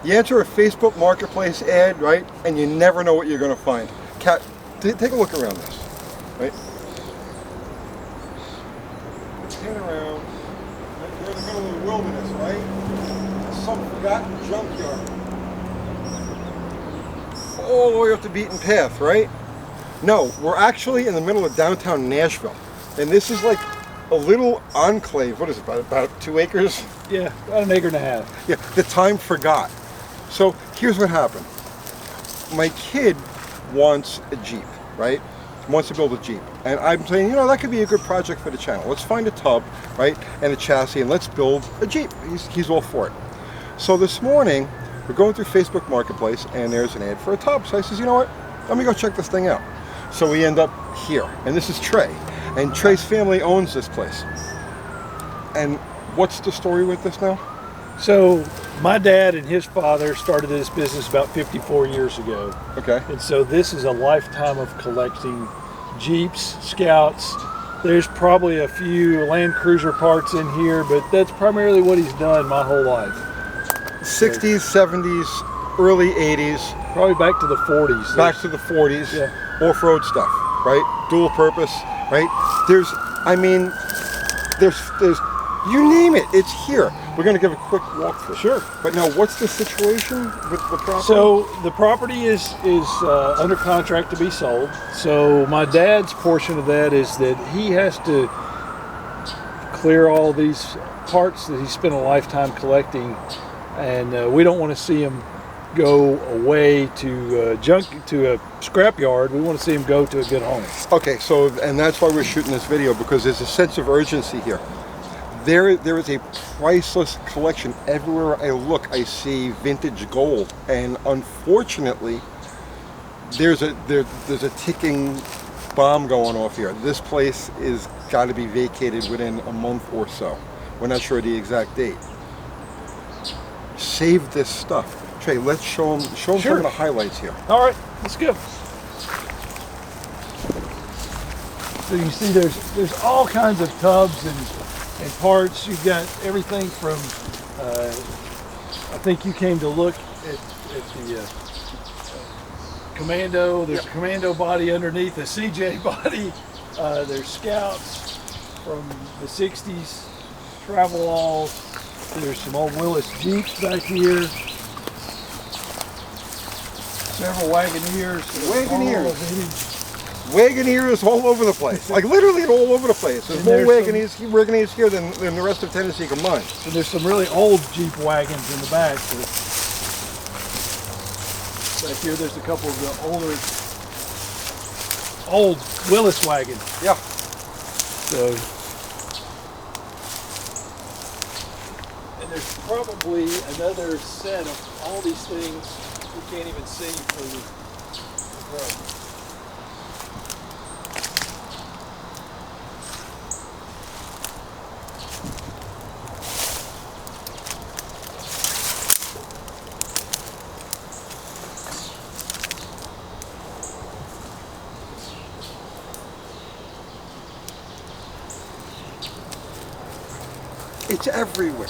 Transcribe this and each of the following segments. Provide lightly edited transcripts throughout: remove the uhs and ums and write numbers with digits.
You enter a Facebook Marketplace ad, right, and you never know what you're going to find. Cat, take a look around this, right? Pan around. We're in the middle of the wilderness, right? Some forgotten junkyard. All the way up the beaten path, right? No, we're actually in the middle of downtown Nashville. And this is like a little enclave. What is it, about 2 acres? Yeah, about an acre and a half. Yeah, the time forgot. So here's what happened. My kid wants a Jeep, right? Wants to build a Jeep. And I'm saying, you know, that could be a good project for the channel. Let's find a tub, right, and a chassis, and let's build a Jeep. He's all for it. So this morning, we're going through Facebook Marketplace, and there's an ad for a tub. So I says, you know what? Let me go check this thing out. So we end up here, and this is Trey. And Trey's family owns this place. And what's the story with this now? So my dad and his father started this business about 54 years ago. Okay. And so this is a lifetime of collecting Jeeps, Scouts. There's probably a few Land Cruiser parts in here, but that's primarily what he's done my whole life. 60s, 70s, early 80s. Probably back to the 40s. Back to the 40s. Yeah. Off-road stuff, right? Dual purpose, right? There's, you name it, it's here. We're going to give a quick walkthrough. Sure. But now, what's the situation with the property? So the property is under contract to be sold. So my dad's portion of that is that he has to clear all these parts that he spent a lifetime collecting, and we don't want to see him go away to a scrapyard. We want to see him go to a good home. Okay, so, and that's why we're shooting this video, because there's a sense of urgency here. There is a priceless collection. Everywhere I look, I see vintage gold, and unfortunately, there's a ticking bomb going off here. This place is got to be vacated within a month or so. We're not sure the exact date. Save this stuff. Trey, let's show them Sure. some of the highlights here. All right, let's go. So you see there's all kinds of tubs and parts. You've got everything from, I think you came to look at the Commando. There's a Commando body underneath, the CJ body. There's Scouts from the 60s, Travel-Alls. There's some old Willys Jeeps back here. Several Wagoneers. Wagoneers all over the place. Like literally all over the place. There's more Wagoneers here than the rest of Tennessee combined. So there's some really old Jeep wagons in the back. Back here there's a couple of the old Willys wagons. Yeah. So, and there's probably another set of all these things we can't even see through the road. It's everywhere.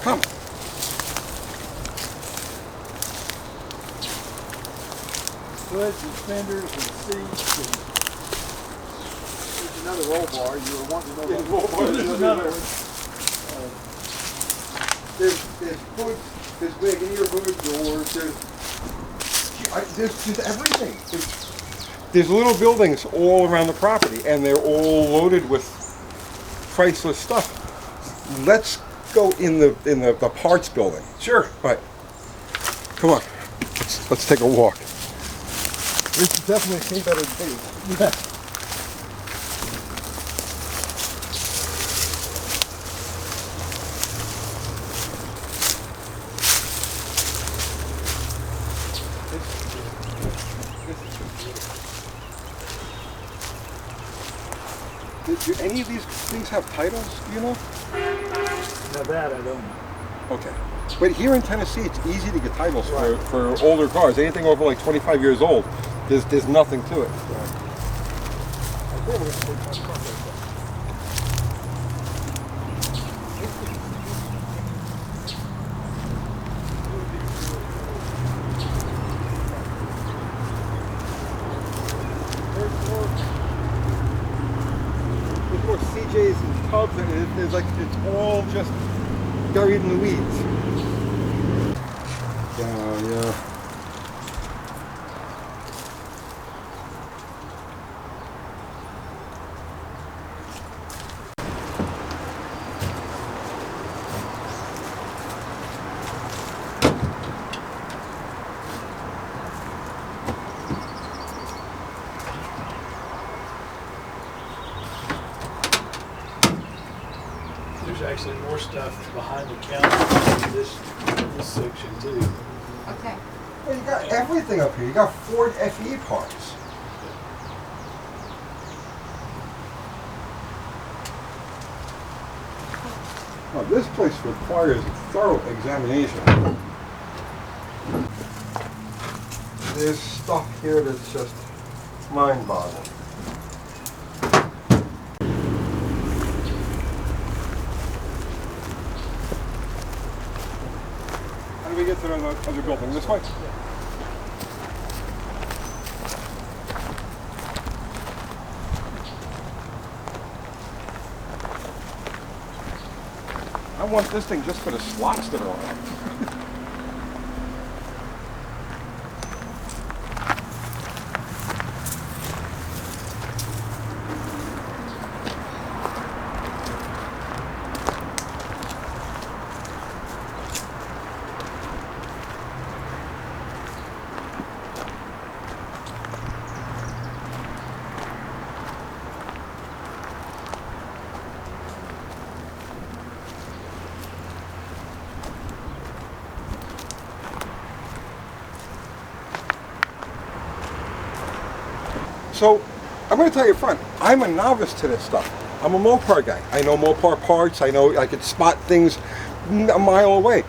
Come. Hoods and fenders and seats, and there's another roll bar. You were wanting to know about roll bar. There's another one. There's hoods, there's Wagoneer hood doors, there's everything. There's little buildings all around the property, and they're all loaded with priceless stuff. Let's go in the parts building. Sure. All right. Come on. Let's take a walk. This is definitely a better day. Yeah. Do any of these things have titles? Do you know? Now that I don't know. Okay. But here in Tennessee, it's easy to get titles for older cars. Anything over like 25 years old, there's nothing to it. There's like, it's all just buried in the weeds. Yeah. There's actually more stuff behind the counter in this section too. Okay. Well, you got everything up here. You got Ford FE parts. Now, this place requires a thorough examination. There's stuff here that's just mind-boggling. How do we get to the other building? This way? I want this thing just for the slots that are on it. So, I'm going to tell you up front, I'm a novice to this stuff. I'm a Mopar guy. I know Mopar parts. I know I could spot things a mile away.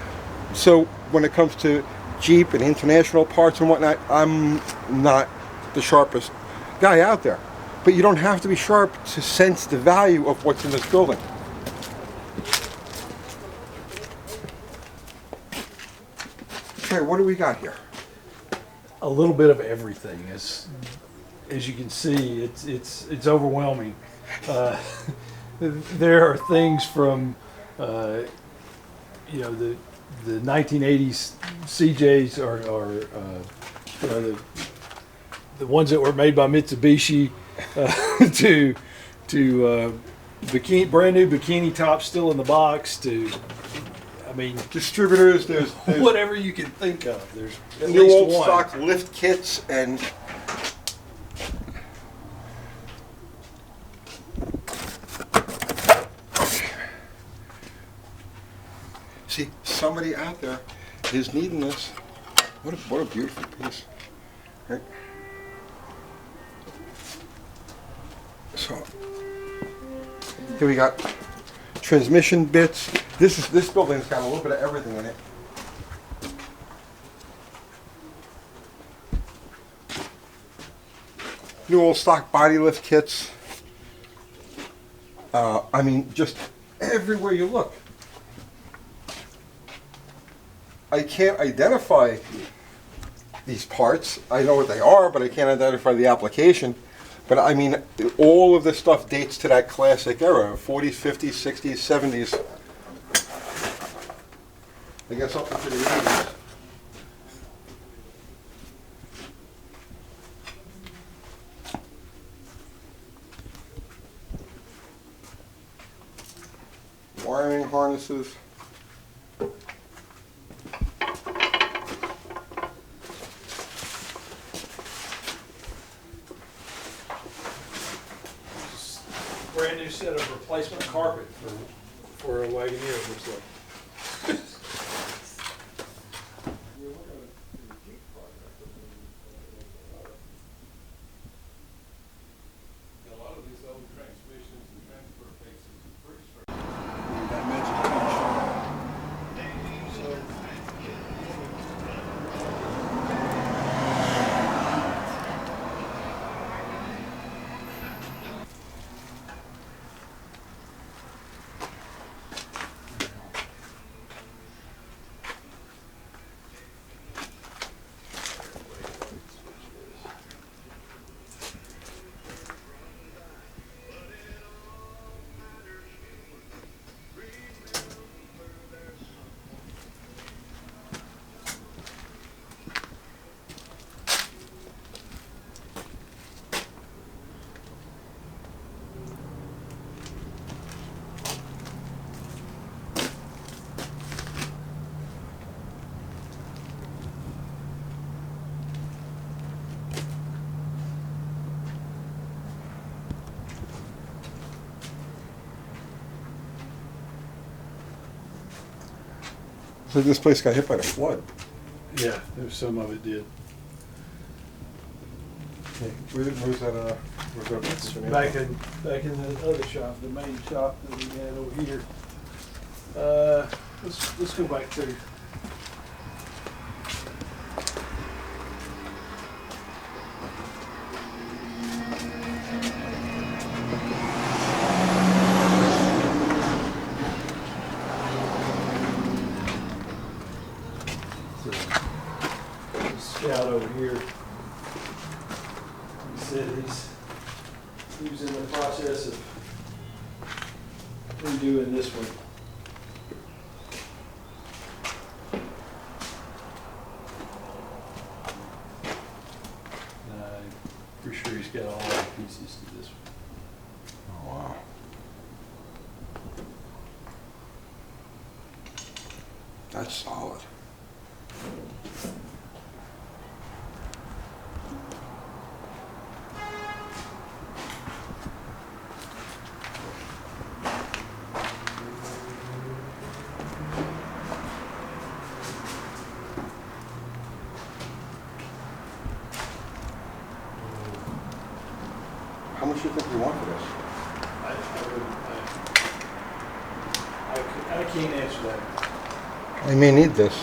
So, when it comes to Jeep and international parts and whatnot, I'm not the sharpest guy out there. But you don't have to be sharp to sense the value of what's in this building. Okay, what do we got here? A little bit of everything. As you can see, it's overwhelming. There are things from the 1980s CJs or the ones that were made by Mitsubishi to brand new bikini tops still in the box to, I mean, Distributors, there's whatever you can think of. There's at new least old one. stock lift kits and see, somebody out there is needing this. What a beautiful piece. Right? So here we got transmission bits. This building's got a little bit of everything in it. New old stock body lift kits. I mean, just everywhere you look. I can't identify these parts. I know what they are, but I can't identify the application. But I mean, all of this stuff dates to that classic era, 40s, 50s, 60s, 70s. I guess up to the 80s. Wiring harnesses. Brand new set of replacement carpet for a Wagoneer, looks like. A lot of these old transmissions and transfer cases are pretty straight. That magic So this place got hit by the flood. Yeah, there's some of it did. Where's that? It's back in the other shop, the main shop that we had over here. Let's go back to. Scout over here. He said he was in the process of redoing this one. I'm pretty sure he's got all the pieces to this one. Oh, wow. That's solid. How much do you think we want for this? I can't answer that. I may need this.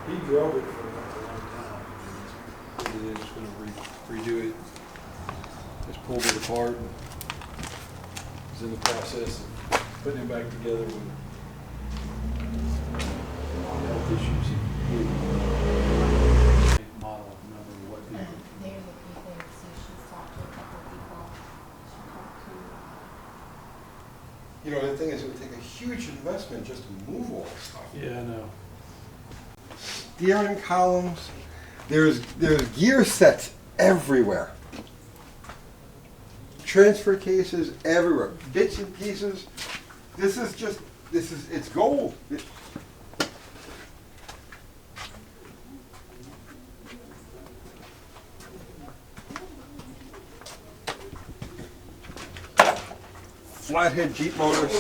He drove it for a long time. They're just going to redo it. Just pulled it apart. And was in the process of putting it back together with health issues. Model number what people. They're looking for it, so she's talked to a couple people. She talked to. You know, the thing is, it would take a huge investment just to move all this stuff. Yeah, I know. Steering columns. There's gear sets everywhere. Transfer cases everywhere. Bits and pieces. It's gold. Flathead Jeep motors.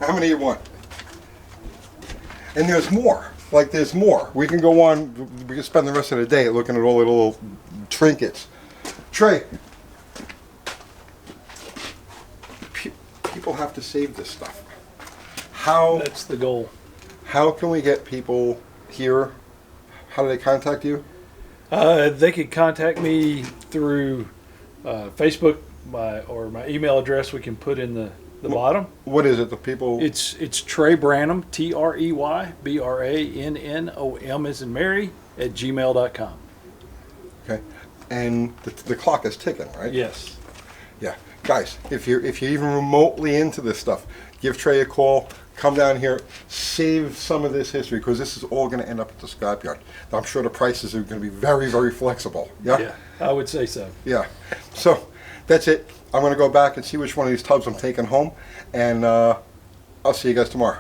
How many you want? And there's more. Like there's more. We can go on. We can spend the rest of the day looking at all the little trinkets. Trey, people have to save this stuff. That's the goal. How can we get people here? How do they contact you? They could contact me through Facebook, my email address. We can put in the bottom. What is it? The people. It's TreyBrannom, TreyBrannom as in Mary @gmail.com. Okay, and the clock is ticking, right? Yes. Yeah, guys, if you're even remotely into this stuff, give Trey a call. Come down here, save some of this history because this is all going to end up at the scrapyard. I'm sure the prices are going to be very, very flexible. Yeah. Yeah, I would say so. Yeah. So that's it. I'm going to go back and see which one of these tubs I'm taking home, and I'll see you guys tomorrow.